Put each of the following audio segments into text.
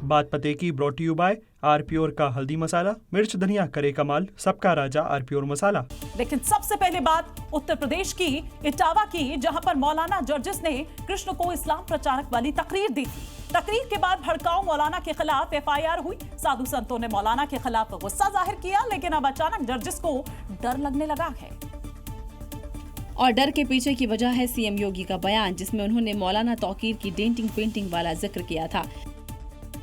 बात पते की ब्रॉट यू बाय आरप्योर का हल्दी मसाला, मिर्च धनिया करे कमाल, सबका राजा आरप्योर मसाला। लेकिन सबसे पहले बात उत्तर प्रदेश की इटावा की, जहां पर मौलाना जर्जिस ने कृष्ण को इस्लाम प्रचारक वाली तकरीर दी थी। तकरीर के बाद भड़काऊ मौलाना के खिलाफ एफआईआर हुई। साधु संतों ने मौलाना के खिलाफ गुस्सा जाहिर किया, लेकिन अब अचानक जर्जिस को डर लगने लगा है। और डर के पीछे की वजह है सीएम योगी का बयान, जिसमें उन्होंने मौलाना तौकीर की डेंटिंग पेंटिंग वाला जिक्र किया था।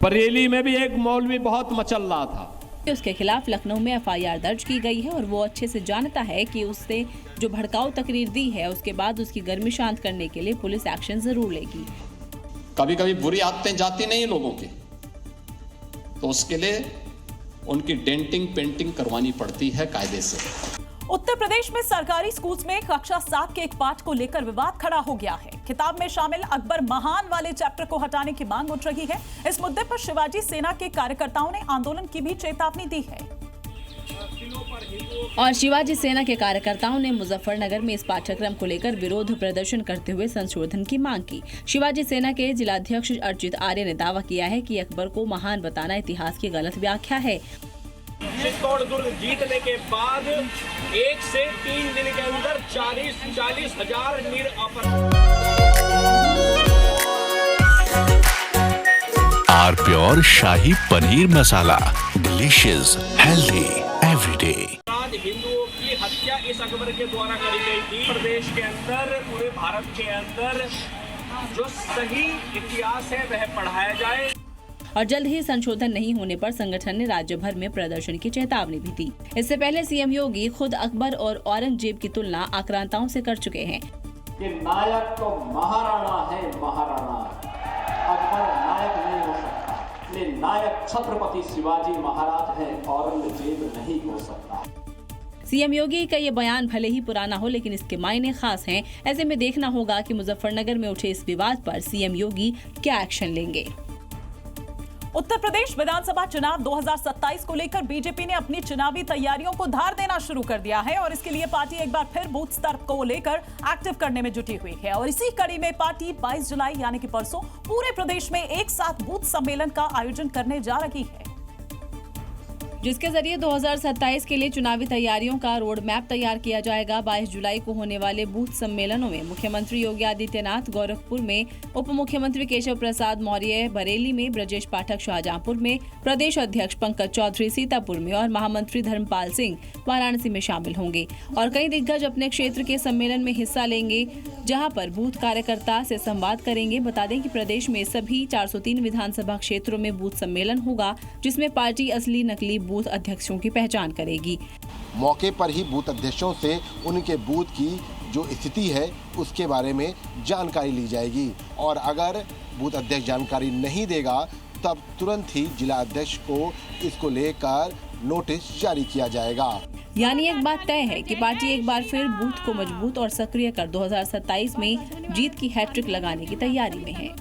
बरेली में भी एक मौलवी बहुत मचल रहा था। उसके खिलाफ लखनऊ में एफआईआर दर्ज की गई है और वो अच्छे से जानता है कि उसने जो भड़काऊ तकरीर दी है उसके बाद उसकी गर्मी शांत करने के लिए पुलिस एक्शन जरूर लेगी। कभी कभी बुरी आदतें जाती नहीं लोगों की, तो उसके लिए उनकी डेंटिंग पेंटिंग करवानी पड़ती है कायदे से। उत्तर प्रदेश में सरकारी स्कूल्स में कक्षा 7 के एक पाठ को लेकर विवाद खड़ा हो गया है। किताब में शामिल अकबर महान वाले चैप्टर को हटाने की मांग उठ रही है। इस मुद्दे पर शिवाजी सेना के कार्यकर्ताओं ने आंदोलन की भी चेतावनी दी है। और शिवाजी सेना के कार्यकर्ताओं ने मुजफ्फरनगर में इस पाठ्यक्रम को लेकर विरोध प्रदर्शन करते हुए संशोधन की मांग की। शिवाजी सेना के जिलाध्यक्ष अर्जित आर्य ने दावा किया है कि अकबर को महान बताना इतिहास की गलत व्याख्या है। चित्तौड़ दुर्ग जीतने के बाद 1 से 3 दिन के अंदर 40 हजार आरप्योर शाही paneer masala, delicious, healthy everyday. हिंदुओं की हत्या इस अकबर के द्वारा करी गई थी। प्रदेश के अंदर, पूरे भारत के अंदर जो सही इतिहास है वह पढ़ाया जाए। और जल्द ही संशोधन नहीं होने पर संगठन ने राज्य भर में प्रदर्शन की चेतावनी भी दी। इससे पहले सीएम योगी खुद अकबर और औरंगजेब की तुलना आक्रांताओं से कर चुके हैं। कि नायक तो महाराणा है, महाराणा अकबर नायक नहीं हो सकता। इसलिए नायक छत्रपति शिवाजी महाराज है, औरंगजेब नहीं हो सकता। सीएम योगी का ये बयान भले ही पुराना हो, लेकिन इसके मायने खास हैं। ऐसे में देखना होगा कि मुजफ्फरनगर में उठे इस विवाद पर सीएम योगी क्या एक्शन लेंगे। उत्तर प्रदेश विधानसभा चुनाव 2027 को लेकर बीजेपी ने अपनी चुनावी तैयारियों को धार देना शुरू कर दिया है और इसके लिए पार्टी एक बार फिर बूथ स्तर को लेकर एक्टिव करने में जुटी हुई है। और इसी कड़ी में पार्टी 22 जुलाई यानी कि परसों पूरे प्रदेश में एक साथ बूथ सम्मेलन का आयोजन करने जा रही है, जिसके जरिए 2027 के लिए चुनावी तैयारियों का रोड मैप तैयार किया जाएगा। 22 जुलाई को होने वाले बूथ सम्मेलनों में मुख्यमंत्री योगी आदित्यनाथ गोरखपुर में, उप मुख्यमंत्री केशव प्रसाद मौर्य बरेली में, ब्रजेश पाठक शाहजहांपुर में, प्रदेश अध्यक्ष पंकज चौधरी सीतापुर में और महामंत्री धर्मपाल सिंह वाराणसी में शामिल होंगे। और कई दिग्गज अपने क्षेत्र के सम्मेलन में हिस्सा लेंगे, जहां पर बूथ कार्यकर्ता से संवाद करेंगे। बता दें कि प्रदेश में सभी 403 विधानसभा क्षेत्रों में बूथ सम्मेलन होगा, जिसमें पार्टी असली नकली बूथ अध्यक्षों की पहचान करेगी। मौके पर ही बूथ अध्यक्षों से उनके बूथ की जो स्थिति है उसके बारे में जानकारी ली जाएगी और अगर बूथ अध्यक्ष जानकारी नहीं देगा तब तुरंत ही जिला अध्यक्ष को इसको लेकर नोटिस जारी किया जाएगा। यानी एक बात तय है कि पार्टी एक बार फिर बूथ को मजबूत और सक्रिय कर 2027 में जीत की हैट्रिक लगाने की तैयारी में है।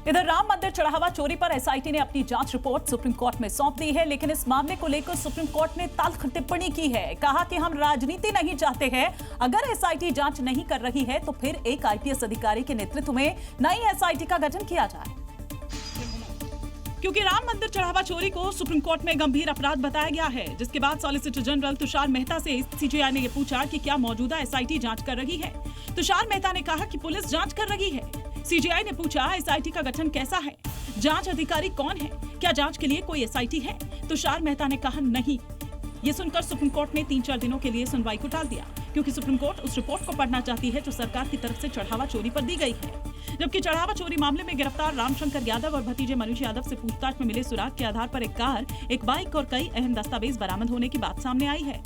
इधर राम मंदिर चढ़ावा चोरी पर एसआईटी ने अपनी जांच रिपोर्ट सुप्रीम कोर्ट में सौंप दी है, लेकिन इस मामले को लेकर सुप्रीम कोर्ट ने तल्ख टिप्पणी की है। कहा कि हम राजनीति नहीं चाहते हैं। अगर एसआईटी जांच नहीं कर रही है तो फिर एक आईपीएस अधिकारी के नेतृत्व में नई एसआईटी का गठन किया जाए। क्योंकि राम मंदिर चढ़ावा चोरी को सुप्रीम कोर्ट में गंभीर अपराध बताया गया है, जिसके बाद सॉलिसिटर जनरल तुषार मेहता से सीजेआई ने यह पूछा कि क्या मौजूदा एसआईटी जांच कर रही है। तुषार मेहता ने कहा कि पुलिस जांच कर रही है। सीजेआई ने पूछा एसआईटी का गठन कैसा है, जांच अधिकारी कौन है, क्या जांच के लिए कोई एसआईटी है। तुषार मेहता ने कहा नहीं। ये सुनकर सुप्रीम कोर्ट ने 3-4 दिनों के लिए सुनवाई को टाल दिया, क्योंकि सुप्रीम कोर्ट उस रिपोर्ट को पढ़ना चाहती है जो सरकार की तरफ से चढ़ावा चोरी पर दी गई है। जबकि चढ़ावा चोरी मामले में गिरफ्तार रामशंकर यादव और भतीजे मनीष यादव से पूछताछ में मिले सुराग के आधार पर एक कार, एक बाइक और कई अहम दस्तावेज बरामद होने की बात सामने आई है।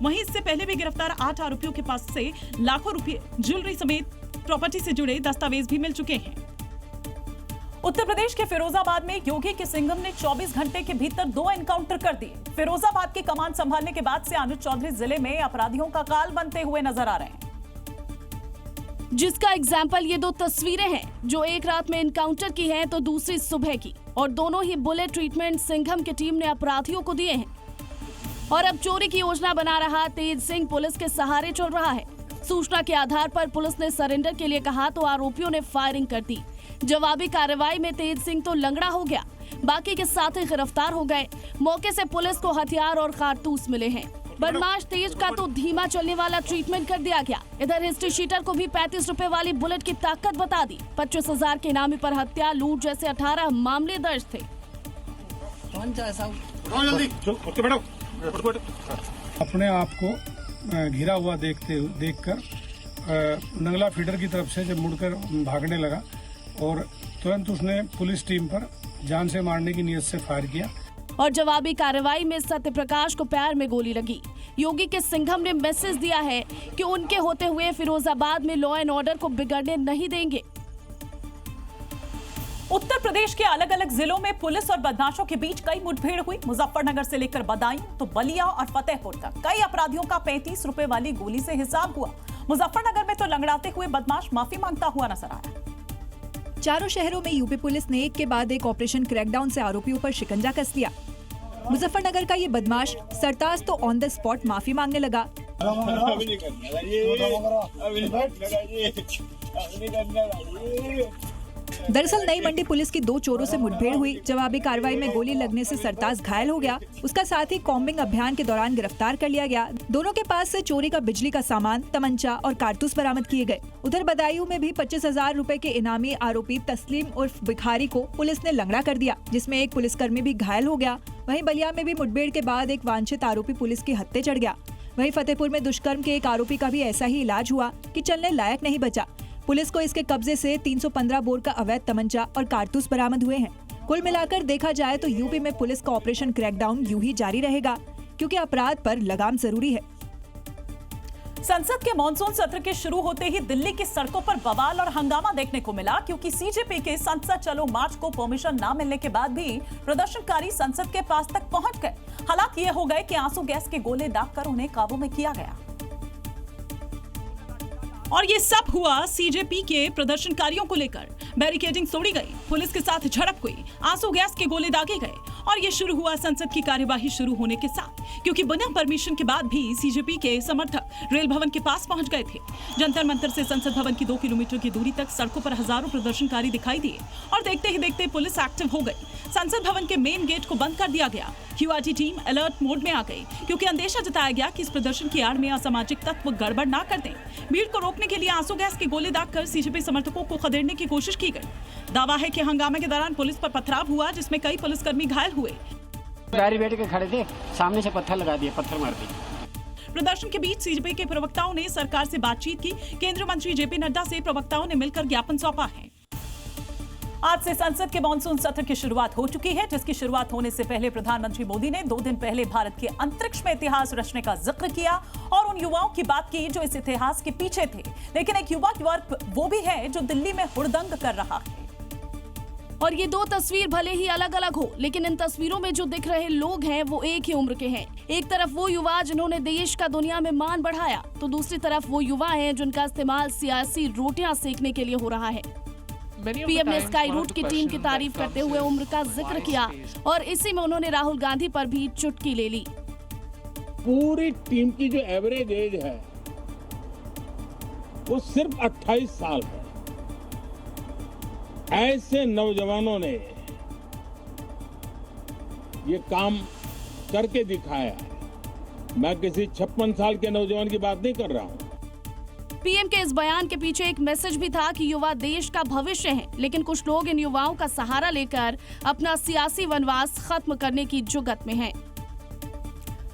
वहीं इससे पहले भी गिरफ्तार 8 आरोपियों के पास से लाखों रुपए, ज्वेलरी समेत प्रॉपर्टी से जुड़े दस्तावेज भी मिल चुके हैं। उत्तर प्रदेश के फिरोजाबाद में योगी के सिंघम ने 24 घंटे के भीतर 2 एनकाउंटर कर दिए। फिरोजाबाद की कमान संभालने के बाद से अनुज चौधरी जिले में अपराधियों का काल बनते हुए नजर आ रहे हैं, जिसका एग्जाम्पल ये 2 तस्वीरें हैं जो एक रात में एनकाउंटर की हैं तो दूसरी सुबह की, और दोनों ही बुलेट ट्रीटमेंट सिंघम की टीम ने अपराधियों को दिए हैं। और अब चोरी की योजना बना रहा तेज सिंह पुलिस के सहारे चल रहा है। सूचना के आधार पर पुलिस ने सरेंडर के लिए कहा तो आरोपियों ने फायरिंग कर दी। जवाबी कार्रवाई में तेज सिंह तो लंगड़ा हो गया, बाकी के साथी गिरफ्तार हो गए। मौके से पुलिस को हथियार और कारतूस मिले हैं। बदमाश तेज का तो धीमा चलने वाला ट्रीटमेंट कर दिया गया। इधर हिस्ट्री शीटर को भी 35 रुपए वाली बुलेट की ताकत बता दी। 25,000 के इनामी पर हत्या, लूट जैसे 18 मामले दर्ज थे। अपने आप को घिरा हुआ देखकर नंगला फीडर की तरफ से जब मुड़कर भागने लगा और तुरंत उसने पुलिस टीम पर जान से मारने की नीयत से फायर किया और जवाबी कार्रवाई में सत्यप्रकाश को पैर में गोली लगी। योगी के सिंघम ने मैसेज दिया है कि उनके होते हुए फिरोजाबाद में लॉ एंड ऑर्डर को बिगड़ने नहीं देंगे। उत्तर प्रदेश के अलग अलग जिलों में पुलिस और बदमाशों के बीच कई मुठभेड़ हुई। मुजफ्फरनगर से लेकर बदायूं तो बलिया और फतेहपुर तक कई अपराधियों का 35 रुपए वाली गोली से हिसाब हुआ। मुजफ्फरनगर में तो लंगड़ाते हुए बदमाश माफी मांगता हुआ नजर आया। चारों शहरों में यूपी पुलिस ने एक के बाद एक ऑपरेशन क्रैकडाउन से आरोपियों पर शिकंजा कस लिया। मुजफ्फरनगर का ये बदमाश सरताज तो ऑन द स्पॉट माफी मांगने लगा। दरअसल नई मंडी पुलिस की 2 चोरों से मुठभेड़ हुई। जवाबी कार्रवाई में गोली लगने से सरताज घायल हो गया। उसका साथी कॉम्बिंग अभियान के दौरान गिरफ्तार कर लिया गया। दोनों के पास से चोरी का बिजली का सामान, तमंचा और कारतूस बरामद किए गए। उधर बदायूं में भी 25,000 रुपए के इनामी आरोपी तस्लीम उर्फ भिखारी को पुलिस ने लंगड़ा कर दिया, जिसमें एक पुलिसकर्मी भी घायल हो गया। वहीं बलिया में भी मुठभेड़ के बाद एक वांछित आरोपी पुलिस के हत्थे चढ़ गया। वहीं फतेहपुर में दुष्कर्म के एक आरोपी का भी ऐसा ही इलाज हुआ कि चलने लायक नहीं बचा। पुलिस को इसके कब्जे से 315 बोर का अवैध तमंचा और कारतूस बरामद हुए हैं। कुल मिलाकर देखा जाए तो यूपी में पुलिस का ऑपरेशन क्रैकडाउन यूं ही जारी रहेगा, क्योंकि अपराध पर लगाम जरूरी है। संसद के मॉनसून सत्र के शुरू होते ही दिल्ली की सड़कों पर बवाल और हंगामा देखने को मिला, क्योंकि सीजेपी के संसद चलो मार्च को परमिशन न मिलने के बाद भी प्रदर्शनकारी संसद के पास तक पहुंच गए। हालात ये हो गए कि आंसू गैस के गोले दागकर उन्हें काबू में किया गया। और ये सब हुआ सीजेपी के प्रदर्शनकारियों को लेकर। बैरिकेडिंग तोड़ी गई, पुलिस के साथ झड़प हुई, आंसू गैस के गोले दागे गए और ये शुरू हुआ संसद की कार्यवाही शुरू होने के साथ, क्योंकि बिना परमिशन के बाद भी सीजेपी के समर्थक रेल भवन के पास पहुंच गए थे। जंतर मंतर से संसद भवन की 2 किलोमीटर की दूरी तक सड़कों पर हजारों प्रदर्शनकारी दिखाई दिए और देखते ही देखते पुलिस एक्टिव हो गई। संसद भवन के मेन गेट को बंद कर दिया गया। क्यूआरटी टीम अलर्ट मोड में आ गई, क्योंकि अंदेशा जताया गया कि इस प्रदर्शन की आड़ में असामाजिक तत्व गड़बड़ ना कर दें। भीड़ को रोकने के लिए आंसू गैस के गोले दागकर सीजेपी समर्थकों को खदेड़ने की कोशिश की गई। दावा है कि हंगामे के दौरान पुलिस पर पथराव हुआ, जिसमें कई पुलिसकर्मी घायल हुए। गाड़ी बैठ के खड़े थे, सामने से पत्थर लगा दिए, पत्थर मार दिए। प्रदर्शन के बीच सीजेपी के प्रवक्ताओं ने सरकार से बातचीत की। केंद्रीय मंत्री जेपी नड्डा से प्रवक्ताओं ने मिलकर ज्ञापन सौंपा है। आज से संसद के मॉनसून सत्र की शुरुआत हो चुकी है, जिसकी शुरुआत होने से पहले प्रधानमंत्री मोदी ने 2 दिन पहले भारत के अंतरिक्ष में इतिहास रचने का जिक्र किया और उन युवाओं की बात की जो इस इतिहास के पीछे थे। लेकिन एक युवा वर्ग वो भी है जो दिल्ली में हुड़दंग कर रहा है। और ये 2 तस्वीर भले ही अलग अलग हो, लेकिन इन तस्वीरों में जो दिख रहे लोग हैं वो एक ही उम्र के हैं। एक तरफ वो युवा जिन्होंने देश का दुनिया में मान बढ़ाया, तो दूसरी तरफ वो युवा हैं जिनका इस्तेमाल सियासी रोटियां सेकने के लिए हो रहा है। पीएम ने स्काई रूट की टीम की तारीफ करते हुए उम्र का जिक्र किया और इसी में उन्होंने राहुल गांधी पर भी चुटकी ले ली। पूरी टीम की जो एवरेज एज है वो सिर्फ 28 साल है। ऐसे नौजवानों ने ये काम करके दिखाया। मैं किसी 56 साल के नौजवान की बात नहीं कर रहा हूं। पीएम के इस बयान के पीछे एक मैसेज भी था कि युवा देश का भविष्य हैं, लेकिन कुछ लोग इन युवाओं का सहारा लेकर अपना सियासी वनवास खत्म करने की जुगत में हैं।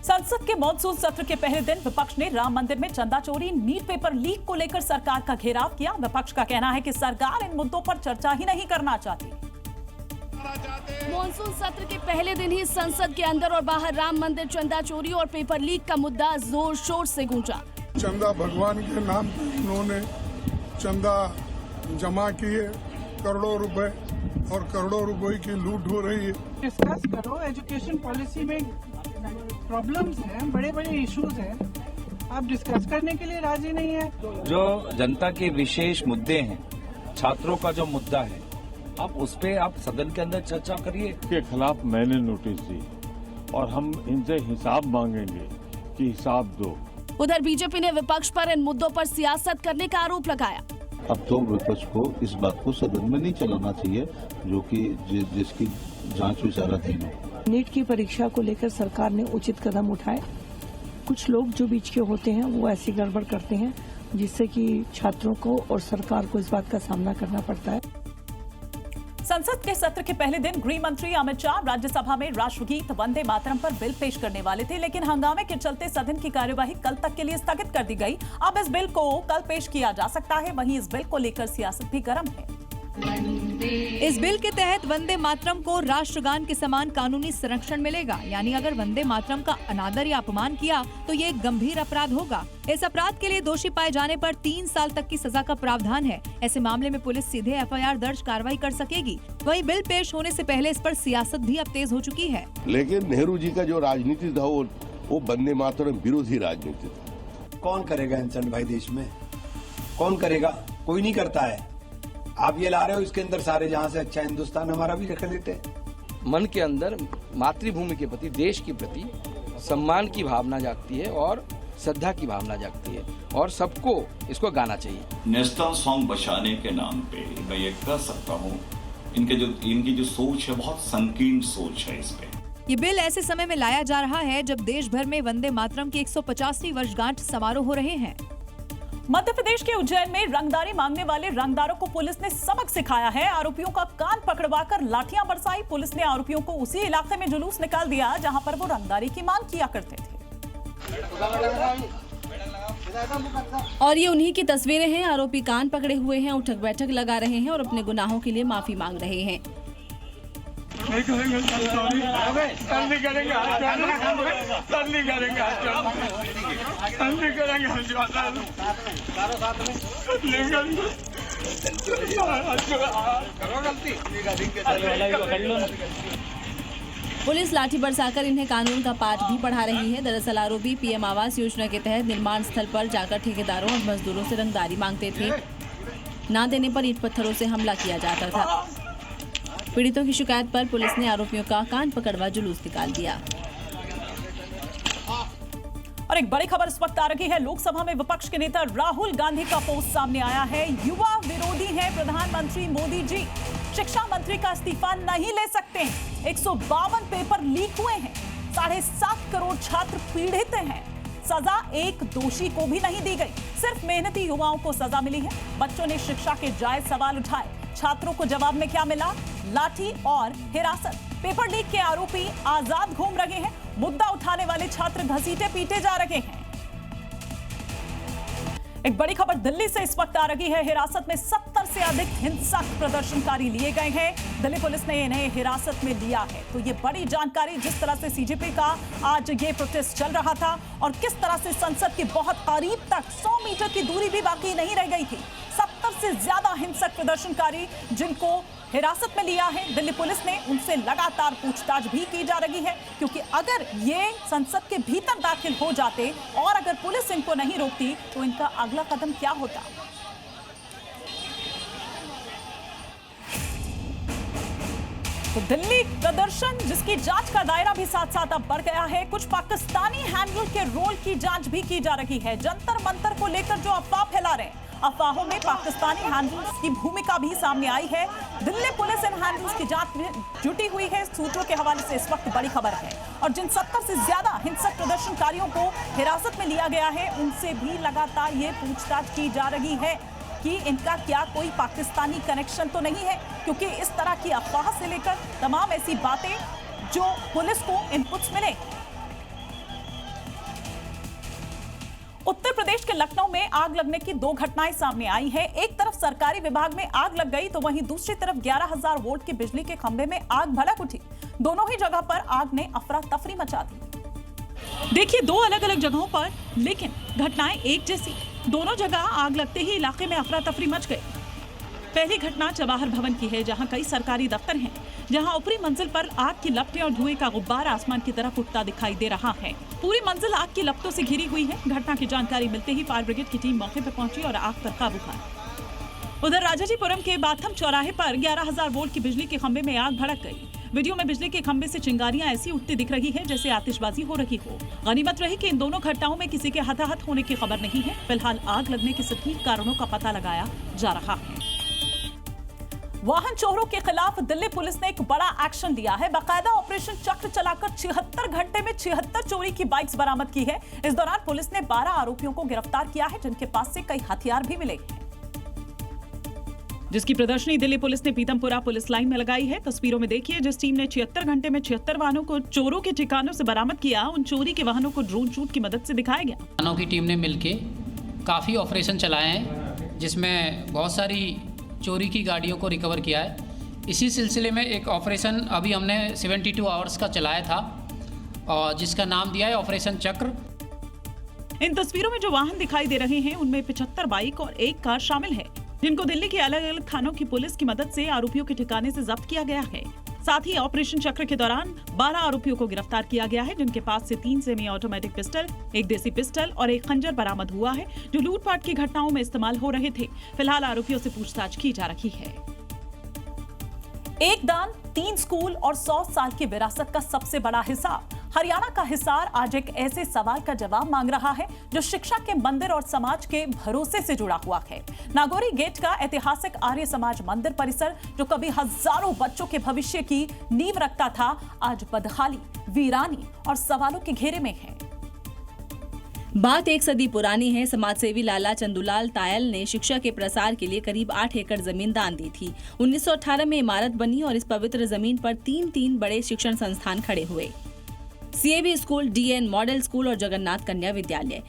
संसद के मॉनसून सत्र के पहले दिन विपक्ष ने राम मंदिर में चंदा चोरी, नीट पेपर लीक को लेकर सरकार का घेराव किया। विपक्ष का कहना है कि सरकार इन मुद्दों पर चर्चा ही नहीं करना चाहती। मॉनसून सत्र के पहले दिन ही संसद के अंदर और बाहर राम मंदिर चंदा चोरी और पेपर लीक का मुद्दा जोर शोर से गूंजा। चंदा भगवान के नाम पे उन्होंने चंदा जमा किए, करोड़ों रुपए और करोड़ों रुपए की लूट हो रही है। डिस्कस करो, एजुकेशन पॉलिसी में प्रॉब्लम्स हैं, बड़े बड़े इश्यूज हैं, आप डिस्कस करने के लिए राजी नहीं है। जो जनता के विशेष मुद्दे हैं, छात्रों का जो मुद्दा है, आप उस पे आप सदन के अंदर चर्चा करिए। के खिलाफ मैंने नोटिस दी और हम इनसे हिसाब मांगेंगे कि हिसाब दो। उधर बीजेपी ने विपक्ष पर इन मुद्दों पर सियासत करने का आरोप लगाया। अब तो विपक्ष को इस बात को सदन में नहीं चलाना चाहिए जो कि जिसकी जांच विचाराधीन है। नीट की परीक्षा को लेकर सरकार ने उचित कदम उठाए। कुछ लोग जो बीच के होते हैं वो ऐसी गड़बड़ करते हैं जिससे कि छात्रों को और सरकार को इस बात का सामना करना पड़ता है। संसद के सत्र के पहले दिन गृह मंत्री अमित शाह राज्यसभा में राष्ट्रगीत वंदे मातरम पर बिल पेश करने वाले थे, लेकिन हंगामे के चलते सदन की कार्यवाही कल तक के लिए स्थगित कर दी गई। अब इस बिल को कल पेश किया जा सकता है। वहीं इस बिल को लेकर सियासत भी गर्म है। इस बिल के तहत वंदे मातरम को राष्ट्रगान के समान कानूनी संरक्षण मिलेगा। यानी अगर वंदे मातरम का अनादर या अपमान किया तो ये एक गंभीर अपराध होगा। इस अपराध के लिए दोषी पाए जाने पर 3 साल तक की सजा का प्रावधान है। ऐसे मामले में पुलिस सीधे एफआईआर दर्ज कार्रवाई कर सकेगी। वहीं बिल पेश होने से पहले इस पर सियासत भी अब तेज हो चुकी है। लेकिन नेहरू जी का जो राजनीति था वो वंदे मातरम विरोधी राजनीति था। कौन करेगा इंसान भाई देश में? कौन करेगा? कोई नहीं करता है। आप ये ला रहे हो, इसके अंदर सारे जहां से अच्छा हिंदुस्तान हमारा भी रख देते हैं। मन के अंदर मातृभूमि के प्रति, देश के प्रति सम्मान की भावना जागती है और श्रद्धा की भावना जागती है और सबको इसको गाना चाहिए। नेशनल सॉन्ग बचाने के नाम पे मैं ये कह सकता हूँ इनकी जो सोच है बहुत संकीर्ण सोच है। इस पे ये बिल ऐसे समय में लाया जा रहा है जब देश भर में वंदे मातरम की 150वीं वर्षगांठ समारोह हो रहे हैं। मध्य प्रदेश के उज्जैन में रंगदारी मांगने वाले रंगदारों को पुलिस ने सबक सिखाया है। आरोपियों का कान पकड़वाकर लाठियां बरसाई। पुलिस ने आरोपियों को उसी इलाके में जुलूस निकाल दिया जहां पर वो रंगदारी की मांग किया करते थे। और ये उन्हीं की तस्वीरें हैं। आरोपी कान पकड़े हुए हैं, उठक बैठक लगा रहे हैं और अपने गुनाहों के लिए माफी मांग रहे हैं। पुलिस लाठी बरसाकर इन्हें कानून का पाठ भी पढ़ा रही है। दरअसल आरोपी पीएम आवास योजना के तहत निर्माण स्थल पर जाकर ठेकेदारों और मजदूरों से रंगदारी मांगते थे। ना देने पर ईंट पत्थरों से हमला किया जाता था। पीड़ितों की शिकायत पर पुलिस ने आरोपियों का कान पकड़वा जुलूस निकाल दिया। और एक बड़ी खबर इस वक्त आ रही है। लोकसभा में विपक्ष के नेता राहुल गांधी का पोस्ट सामने आया है। युवा विरोधी हैं प्रधानमंत्री मोदी जी। शिक्षा मंत्री का इस्तीफा नहीं ले सकते। 152 पेपर लीक हुए हैं। 7.5 करोड़ छात्र पीड़ित हैं। सजा एक दोषी को भी नहीं दी गई। सिर्फ मेहनती युवाओं को सजा मिली है। बच्चों ने शिक्षा के जायज सवाल उठाए। छात्रों को जवाब में क्या मिला? लाठी और हिरासत। पेपर लीक के आरोपी आजाद घूम रहे हैं। मुद्दा उठाने वाले छात्र घसीटे पीटे जा रहे हैं। एक बड़ी खबर दिल्ली से इस वक्त आ रही है। हिरासत में 70 से अधिक हिंसक प्रदर्शनकारी लिए गए हैं। दिल्ली पुलिस ने इन्हें हिरासत में लिया है। तो ये बड़ी जानकारी, जिस तरह से सीजेपी का आज ये प्रोटेस्ट चल रहा था और किस तरह से संसद के बहुत करीब तक 100 मीटर की दूरी भी बाकी नहीं रह गई थी। 70 से ज्यादा हिंसक प्रदर्शनकारी जिनको हिरासत में लिया है दिल्ली पुलिस ने, उनसे लगातार पूछताछ भी की जा रही है, क्योंकि अगर ये संसद के भीतर दाखिल हो जाते और अगर पुलिस इनको नहीं रोकती तो इनका अगला कदम क्या होता। तो दिल्ली प्रदर्शन जिसकी जांच का दायरा भी साथ साथ अब बढ़ गया है। कुछ पाकिस्तानी हैंडल के रोल की जांच भी की जा रही है। जंतर मंतर को लेकर जो अफवाह फैला रहे हैं, अफवाहों में पाकिस्तानी हैंडल्स की भूमिका भी सामने आई है। दिल्ली पुलिस इन हैंडल्स की जांच में जुटी हुई है। सूत्रों के हवाले से इस वक्त बड़ी खबर है। और जिन 70 से ज्यादा हिंसक प्रदर्शनकारियों को हिरासत में लिया गया है, उनसे भी लगातार ये पूछताछ की जा रही है कि इनका क्या कोई पाकिस्तानी कनेक्शन तो नहीं है, क्योंकि इस तरह की अफवाह से लेकर तमाम ऐसी बातें जो पुलिस को इनपुट्स मिले। उत्तर प्रदेश के लखनऊ में आग लगने की 2 घटनाएं सामने आई हैं। एक तरफ सरकारी विभाग में आग लग गई तो वहीं दूसरी तरफ 11,000 वोल्ट के बिजली के खंभे में आग भड़क उठी। दोनों ही जगह पर आग ने अफरा तफरी मचा दी। देखिए, 2 अलग अलग जगहों पर लेकिन घटनाएं एक जैसी। दोनों जगह आग लगते ही इलाके में अफरा तफरी मच गई। पहली घटना जवाहर भवन की है, जहां कई सरकारी दफ्तर हैं, जहां ऊपरी मंजिल पर आग की लपटें और धुएं का गुब्बारा आसमान की तरफ उठता दिखाई दे रहा है। पूरी मंजिल आग की लपटों से घिरी हुई है। घटना की जानकारी मिलते ही फायर ब्रिगेड की टीम मौके पर पहुंची और आग पर काबू पाया। उधर राजाजीपुरम के बाथम चौराहे पर 11,000 वोल्ट की बिजली के खंभे में आग भड़क गई। वीडियो में बिजली के खंभे से चिंगारियां ऐसी उठती दिख रही है जैसे आतिशबाजी हो रही हो। गनीमत रही कि इन दोनों घटनाओं में किसी के हताहत होने की खबर नहीं है। फिलहाल आग लगने के सटीक कारणों का पता लगाया जा रहा है। वाहन चोरों के खिलाफ दिल्ली पुलिस ने एक बड़ा एक्शन लिया है। बाकायदा ऑपरेशन चक्र चलाकर 76 घंटे में 76 चोरी की बाइक्स बरामद की है। इस दौरान पुलिस ने 12 आरोपियों को गिरफ्तार किया है, जिनके पास से कई हथियार भी मिले हैं, जिसकी प्रदर्शनी दिल्ली पुलिस ने पीतमपुरा पुलिस लाइन में लगाई है। तस्वीरों में देखिए, जिस टीम ने 76 घंटे में 76 वाहनों को चोरों के ठिकानों से बरामद किया, उन चोरी के वाहनों को ड्रोन शूट की मदद से दिखाया गया। वाहनों की टीम ने मिलकर काफी ऑपरेशन चलाए हैं, जिसमें बहुत सारी चोरी की गाड़ियों को रिकवर किया है। इसी सिलसिले में एक ऑपरेशन अभी हमने 72 आवर्स का चलाया था, और जिसका नाम दिया है ऑपरेशन चक्र। इन तस्वीरों में जो वाहन दिखाई दे रहे हैं, उनमें 75 बाइक और एक कार शामिल है, जिनको दिल्ली के अलग अलग थानों की पुलिस की मदद से आरोपियों के ठिकाने से जब्त किया गया है। साथ ही ऑपरेशन चक्र के दौरान 12 आरोपियों को गिरफ्तार किया गया है, जिनके पास से 3 सेमी ऑटोमेटिक पिस्टल, एक देसी पिस्टल और एक खंजर बरामद हुआ है, जो लूटपाट की घटनाओं में इस्तेमाल हो रहे थे। फिलहाल आरोपियों से पूछताछ की जा रही है। एक दान, 3 स्कूल और 100 साल की विरासत का सबसे बड़ा हिसाब। हरियाणा का हिसार आज एक ऐसे सवाल का जवाब मांग रहा है जो शिक्षा के मंदिर और समाज के भरोसे से जुड़ा हुआ है। नागौरी गेट का ऐतिहासिक आर्य समाज मंदिर परिसर, जो कभी हजारों बच्चों के भविष्य की नींव रखता था, आज बदहाली, वीरानी और सवालों के घेरे में है। बात एक सदी पुरानी है। समाजसेवी लाला चंदूलाल तायल ने शिक्षा के प्रसार के लिए करीब 8 एकड़ जमीन दान दी थी। 1918 में इमारत बनी और इस पवित्र जमीन पर 3 बड़े शिक्षण संस्थान खड़े हुए। CAB school, DN model school और जगन्नाथ कन्या विद्यालय।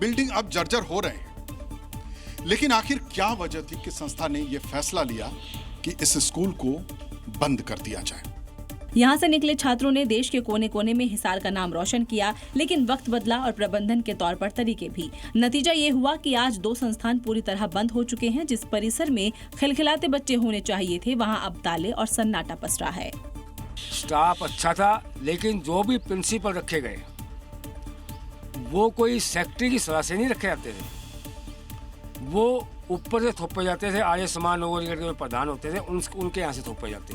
बिल्डिंग अब जर्जर हो रहे हैं, लेकिन आखिर क्या वजह थी कि संस्था ने यह फैसला लिया कि इस स्कूल को बंद कर दिया जाए? यहाँ से निकले छात्रों ने देश के कोने कोने में हिसार का नाम रोशन किया, लेकिन वक्त बदला और प्रबंधन के तौर पर तरीके भी। नतीजा ये हुआ कि आज 2 संस्थान पूरी तरह बंद हो चुके हैं। जिस परिसर में खिलखिलाते बच्चे होने चाहिए थे, वहाँ अब ताले और सन्नाटा पसरा है। स्टाफ अच्छा था, लेकिन जो भी प्रिंसिपल रखे गए वो कोई सेक्रेटरी की सलाह से नहीं रखे जाते थे, वो ऊपर से थोपे जाते थे। आर्य समाज नगर में प्रधान होते थे, उनके यहाँ से थोपे जाते।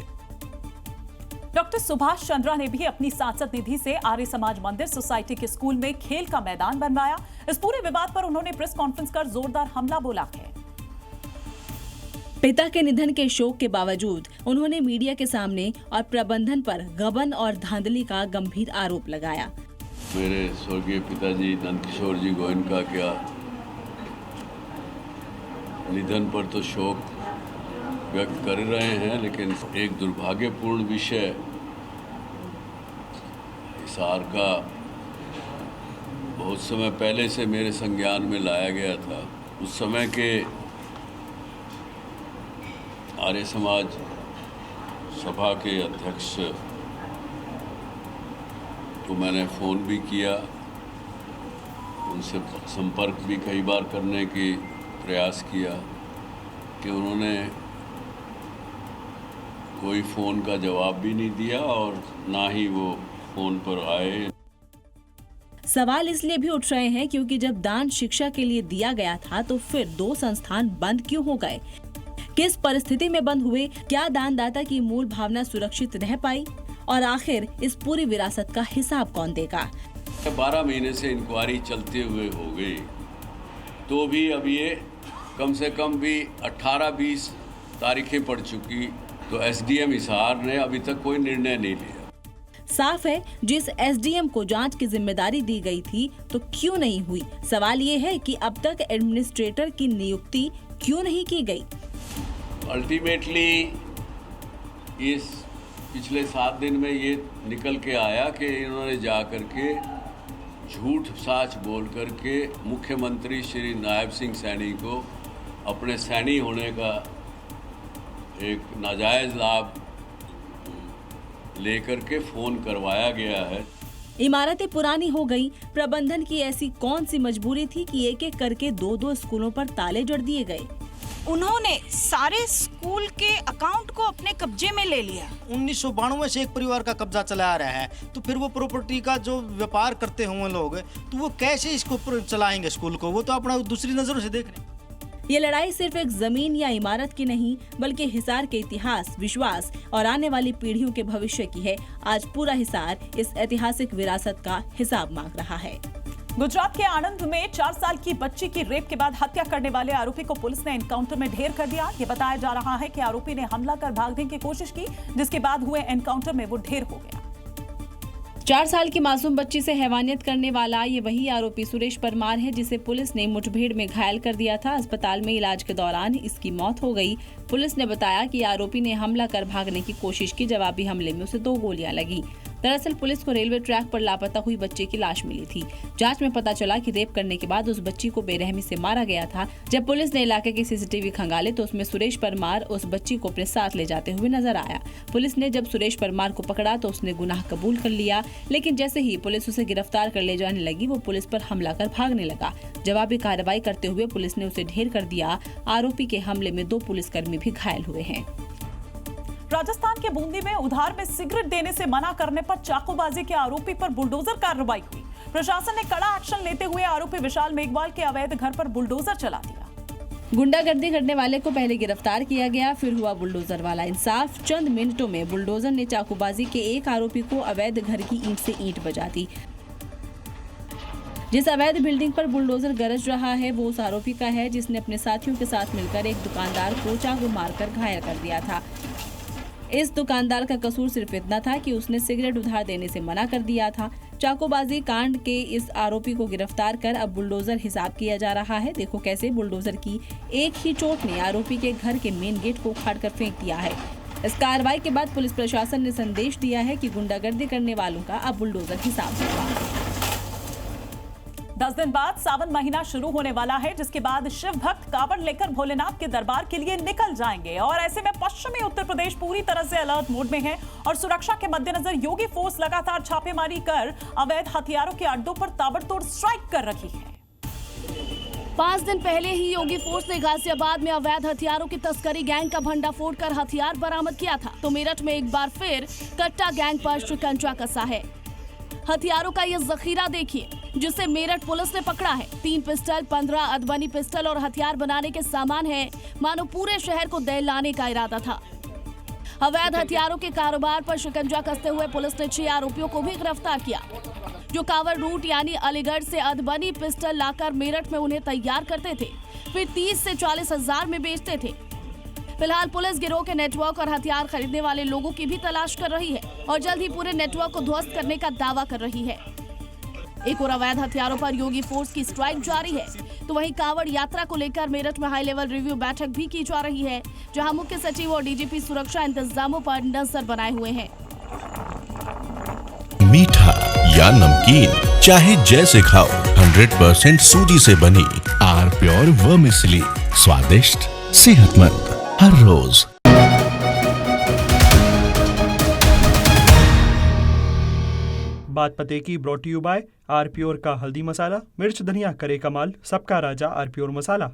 डॉक्टर सुभाष चंद्रा ने भी अपनी सांसद निधि से आर्य समाज मंदिर सोसाइटी के स्कूल में खेल का मैदान बनवाया। इस पूरे विवाद पर उन्होंने प्रेस कॉन्फ्रेंस कर जोरदार हमला बोला है। पिता के निधन के शोक के बावजूद उन्होंने मीडिया के सामने और प्रबंधन पर गबन और धांधली का गंभीर आरोप लगाया। मेरे स्वर्गीय पिताजी नंदकिशोर जी गोयन का क्या निधन पर तो शोक व्यक्त कर रहे हैं, लेकिन एक दुर्भाग्यपूर्ण विषय हिसार का बहुत समय पहले से मेरे संज्ञान में लाया गया था। उस समय के आर्य समाज सभा के अध्यक्ष को मैंने फ़ोन भी किया, उनसे संपर्क भी कई बार करने की प्रयास किया कि उन्होंने कोई फ़ोन का जवाब भी नहीं दिया और ना ही वो फ़ोन पर आए। सवाल इसलिए भी उठ रहे हैं क्योंकि जब दान शिक्षा के लिए दिया गया था तो फिर 2 संस्थान बंद क्यों हो गए? किस परिस्थिति में बंद हुए? क्या दानदाता की मूल भावना सुरक्षित रह पाई? और आखिर इस पूरी विरासत का हिसाब कौन देगा? 12 महीने से इंक्वायरी चलते हुए हो गई, तो भी अब ये कम से कम भी 18-20 तारीखें पड़ चुकी, तो एसडीएम हिसार ने अभी तक कोई निर्णय नहीं लिया। साफ है, जिस एसडीएम को जांच की जिम्मेदारी दी गई थी तो क्यों नहीं हुई? सवाल ये है कि अब तक एडमिनिस्ट्रेटर की नियुक्ति क्यों नहीं की गई? अल्टीमेटली इस पिछले 7 दिन में ये निकल के आया कि इन्होंने जा कर के झूठ साच बोल करके मुख्यमंत्री श्री नायब सिंह सैनी को अपने सैनी होने का एक नाजायज लाभ लेकर के फोन करवाया गया है। इमारतें पुरानी हो गई, प्रबंधन की ऐसी कौन सी मजबूरी थी कि एक एक करके 2-2 स्कूलों पर ताले जड़ दिए गए? उन्होंने सारे स्कूल के अकाउंट को अपने कब्जे में ले लिया। 1992 से एक परिवार का कब्जा चला रहा है, तो फिर वो प्रॉपर्टी का जो व्यापार करते होंगे लोग, तो वो कैसे इसको चलाएंगे स्कूल को? वो तो अपना दूसरी नजरों से देख रहे हैं। ये लड़ाई सिर्फ एक जमीन या इमारत की नहीं, बल्कि हिसार के इतिहास, विश्वास और आने वाली पीढ़ियों के भविष्य की है। आज पूरा हिसार इस ऐतिहासिक विरासत का हिसाब मांग रहा है। गुजरात के आणंद में 4 साल की बच्ची की रेप के बाद हत्या करने वाले आरोपी को पुलिस ने एनकाउंटर में ढेर कर दिया। ये बताया जा रहा है कि आरोपी ने हमला कर भागने की कोशिश की, जिसके बाद हुए एनकाउंटर में वो ढेर हो गया। 4 साल की मासूम बच्ची से हैवानियत करने वाला ये वही आरोपी सुरेश परमार है, जिसे पुलिस ने मुठभेड़ में घायल कर दिया था। अस्पताल में इलाज के दौरान इसकी मौत हो गई। पुलिस ने बताया कि आरोपी ने हमला कर भागने की कोशिश की। जवाबी हमले में उसे 2 गोलियां लगी। दरअसल पुलिस को रेलवे ट्रैक पर लापता हुई बच्चे की लाश मिली थी। जांच में पता चला कि रेप करने के बाद उस बच्ची को बेरहमी से मारा गया था। जब पुलिस ने इलाके के सीसीटीवी खंगाले तो उसमें सुरेश परमार उस बच्ची को अपने साथ ले जाते हुए नजर आया। पुलिस ने जब सुरेश परमार को पकड़ा तो उसने गुनाह कबूल कर लिया, लेकिन जैसे ही पुलिस उसे गिरफ्तार कर ले जाने लगी, वो पुलिस पर हमला कर भागने लगा। जवाबी कार्रवाई करते हुए पुलिस ने उसे ढेर कर दिया। आरोपी के हमले में 2 पुलिसकर्मी भी घायल हुए हैं। राजस्थान के बूंदी में उधार में सिगरेट देने से मना करने पर चाकूबाजी के आरोपी पर बुलडोजर कार्रवाई हुई। प्रशासन ने कड़ा एक्शन लेते हुए आरोपी विशाल मेघवाल के अवैध घर पर बुलडोजर चला दिया। गुंडागर्दी करने वाले को पहले गिरफ्तार किया गया, फिर हुआ बुलडोजर वाला इंसाफ। चंद मिनटों में बुलडोजर ने चाकूबाजी के एक आरोपी को अवैध घर की ईंट से ईंट बजा दी। जिस अवैध बिल्डिंग पर बुलडोजर गरज रहा है वो उस आरोपी का है जिसने अपने साथियों के साथ मिलकर एक दुकानदार को चाकू मारकर घायल कर दिया था। इस दुकानदार का कसूर सिर्फ इतना था कि उसने सिगरेट उधार देने से मना कर दिया था। चाकूबाजी कांड के इस आरोपी को गिरफ्तार कर अब बुलडोजर हिसाब किया जा रहा है। देखो कैसे बुलडोजर की एक ही चोट ने आरोपी के घर के मेन गेट को उखाड़कर फेंक दिया है। इस कार्रवाई के बाद पुलिस प्रशासन ने संदेश दिया है कि गुंडागर्दी करने वालों का अब बुलडोजर हिसाब होगा। 10 दिन बाद सावन महीना शुरू होने वाला है, जिसके बाद शिव भक्त कावड़ लेकर भोलेनाथ के दरबार के लिए निकल जाएंगे। और ऐसे में पश्चिमी उत्तर प्रदेश पूरी तरह से अलर्ट मोड में है और सुरक्षा के मद्देनजर योगी फोर्स लगातार छापेमारी कर अवैध हथियारों के अड्डों पर ताबड़तोड़ स्ट्राइक कर रही है। 5 दिन पहले ही योगी फोर्स ने गाजियाबाद में अवैध हथियारों की तस्करी गैंग का भंडाफोड़ कर हथियार बरामद किया था, तो मेरठ में एक बार फिर कट्टा गैंग पर शिकंजा कसा है। हथियारों का ये जखीरा देखिए जिसे मेरठ पुलिस ने पकड़ा है। 3 पिस्टल, 15 अधबनी पिस्टल और हथियार बनाने के सामान है, मानो पूरे शहर को दहलाने का इरादा था। अवैध हथियारों के कारोबार पर शिकंजा कसते हुए पुलिस ने 6 आरोपियों को भी गिरफ्तार किया, जो कांवड़ रूट यानी अलीगढ़ से अधबनी पिस्टल लाकर मेरठ में उन्हें तैयार करते थे, फिर 30 से 40 हजार में बेचते थे। फिलहाल पुलिस गिरोह के नेटवर्क और हथियार खरीदने वाले लोगों की भी तलाश कर रही है और जल्द ही पूरे नेटवर्क को ध्वस्त करने का दावा कर रही है। एक और अवैध हथियारों पर योगी फोर्स की स्ट्राइक जारी है, तो वहीं कांवड़ यात्रा को लेकर मेरठ में हाई लेवल रिव्यू बैठक भी की जा रही है, जहां मुख्य सचिव और डीजीपी सुरक्षा इंतजामों पर नजर बनाए हुए हैं। मीठा या नमकीन, चाहे जैसे खाओ, 100% सूजी से बनी आर प्योर वर्मिसेली, स्वादिष्ट, सेहतमंद हर रोज। बात पते की brought you by R Pure का हल्दी मसाला, मिर्च धनिया करे कमाल, सबका राजा आर प्योर मसाला।